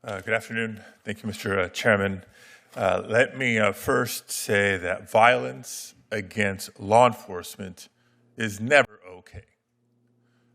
Good afternoon. Thank you, Mr. Chairman. Let me first say that violence against law enforcement is never okay.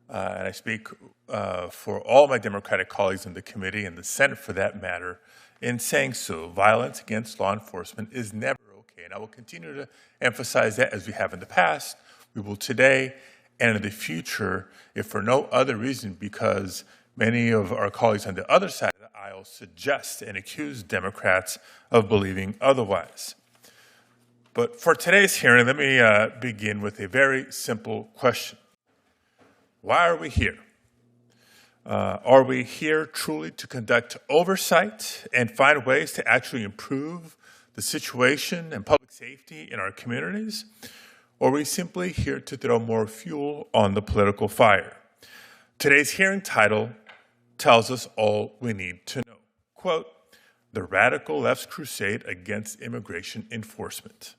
And I speak for all my Democratic colleagues in the committee and the Senate for that matter in saying so. Violence against law enforcement is never okay. And I will continue to emphasize that as we have in the past. We will today and in the future, if for no other reason, because many of our colleagues on the other side of the aisle suggest and accuse Democrats of believing otherwise. But for today's hearing, let me begin with a very simple question. Why are we here? Are we here truly to conduct oversight and find ways to actually improve the situation and public safety in our communities? Or are we simply here to throw more fuel on the political fire? Today's hearing title tells us all we need to know. Quote, the radical left's crusade against immigration enforcement.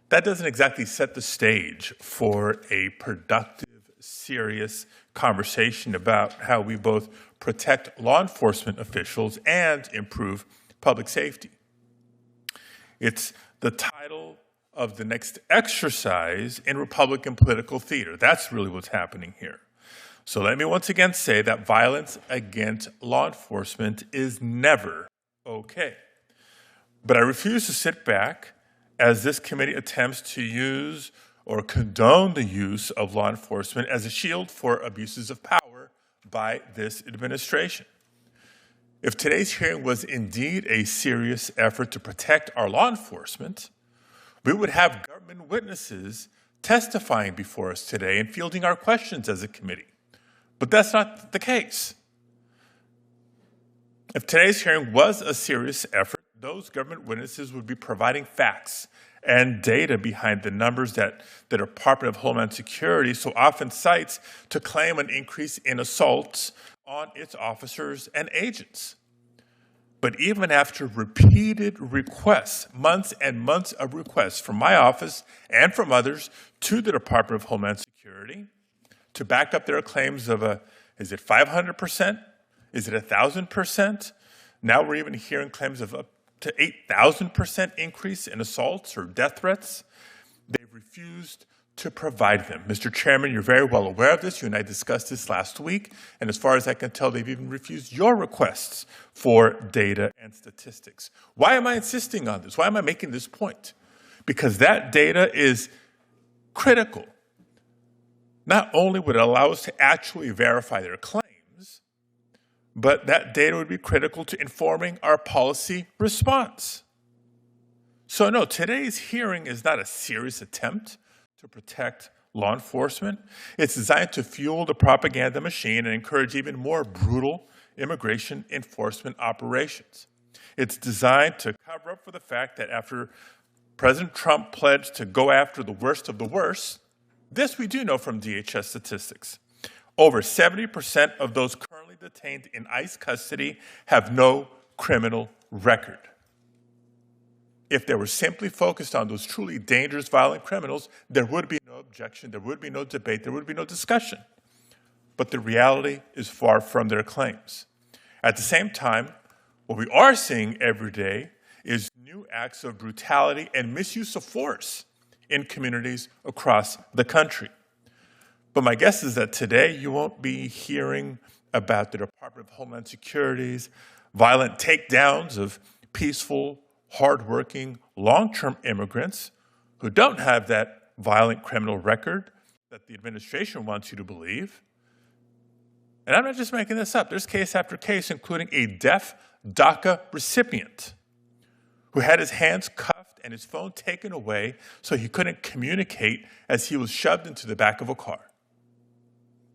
That doesn't exactly set the stage for a productive, serious conversation about how we both protect law enforcement officials and improve public safety. It's the title of the next exercise in Republican political theater. That's really what's happening here. So let me once again say that violence against law enforcement is never okay. But I refuse to sit back as this committee attempts to use or condone the use of law enforcement as a shield for abuses of power by this administration. If today's hearing was indeed a serious effort to protect our law enforcement, we would have government witnesses testifying before us today and fielding our questions as a committee. But that's not the case. If today's hearing was a serious effort, those government witnesses would be providing facts and data behind the numbers that the Department of Homeland Security so often cites to claim an increase in assaults on its officers and agents. But even after repeated requests, months and months of requests from my office and from others to the Department of Homeland Security to back up their claims of is it 500%? Is it 1,000%? Now we're even hearing claims of up to 8,000% increase in assaults or death threats. They've refused to provide them. Mr. Chairman, you're very well aware of this. You and I discussed this last week. And as far as I can tell, they've even refused your requests for data and statistics. Why am I insisting on this? Why am I making this point? Because that data is critical. Not only would it allow us to actually verify their claims, but that data would be critical to informing our policy response. So no, today's hearing is not a serious attempt to protect law enforcement. It's designed to fuel the propaganda machine and encourage even more brutal immigration enforcement operations. It's designed to cover up for the fact that after President Trump pledged to go after the worst of the worst, this we do know from DHS statistics. Over 70% of those currently detained in ICE custody have no criminal record. If they were simply focused on those truly dangerous, violent criminals, there would be no objection, there would be no debate, there would be no discussion. But the reality is far from their claims. At the same time, what we are seeing every day is new acts of brutality and misuse of force in communities across the country. But my guess is that today you won't be hearing about the Department of Homeland Security's violent takedowns of peaceful, hardworking, long-term immigrants who don't have that violent criminal record that the administration wants you to believe. And I'm not just making this up. There's case after case, including a deaf DACA recipient who had his hands cuffed and his phone taken away so he couldn't communicate as he was shoved into the back of a car.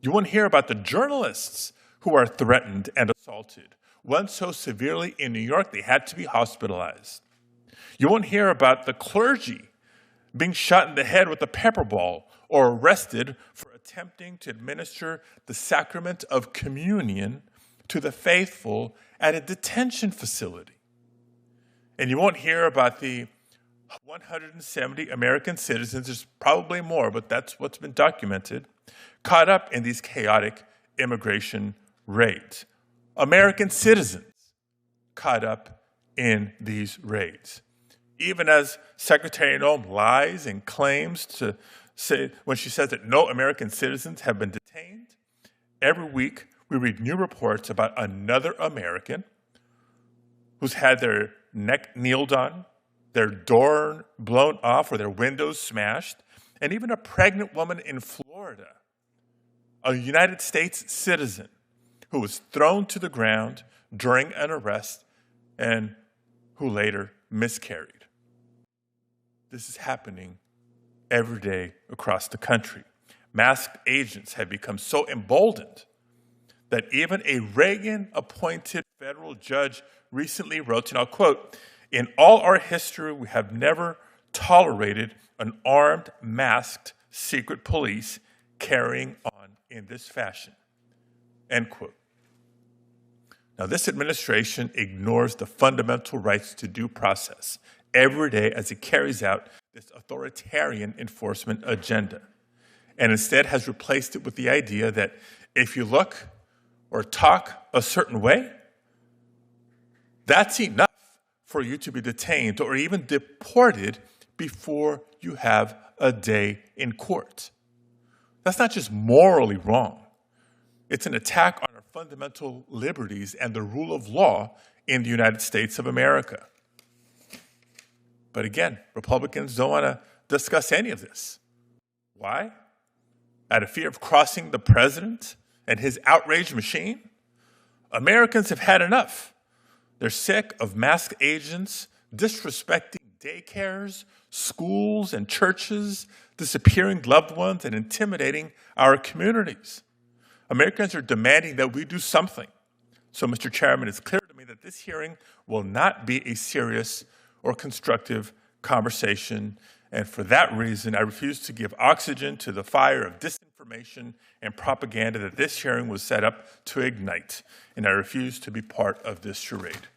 You won't hear about the journalists who are threatened and assaulted, one so severely in New York they had to be hospitalized. You won't hear about the clergy being shot in the head with a pepper ball or arrested for attempting to administer the sacrament of communion to the faithful at a detention facility. And you won't hear about the 170 American citizens, there's probably more, but that's what's been documented, caught up in these chaotic immigration raids. American citizens caught up in these raids. Even as Secretary Noem lies and claims to say, when she says that no American citizens have been detained, every week we read new reports about another American who's had their neck kneeled on, their door blown off or their windows smashed, and even a pregnant woman in Florida, a United States citizen who was thrown to the ground during an arrest and who later miscarried. This is happening every day across the country. Masked agents have become so emboldened that even a Reagan-appointed federal judge recently wrote, and I'll quote, "In all our history, we have never tolerated an armed, masked secret police carrying on in this fashion," end quote. Now, this administration ignores the fundamental rights to due process every day as it carries out this authoritarian enforcement agenda, and instead has replaced it with the idea that if you look or talk a certain way, that's enough for you to be detained or even deported before you have a day in court. That's not just morally wrong. It's an attack on our fundamental liberties and the rule of law in the United States of America. But again, Republicans don't want to discuss any of this. Why? Out of fear of crossing the president and his outraged machine? Americans have had enough. They're sick of masked agents disrespecting daycares, schools, and churches, disappearing loved ones, and intimidating our communities. Americans are demanding that we do something. So, Mr. Chairman, it's clear to me that this hearing will not be a serious or constructive conversation, and for that reason, I refuse to give oxygen to the fire of disinformation and propaganda that this hearing was set up to ignite, and I refuse to be part of this charade.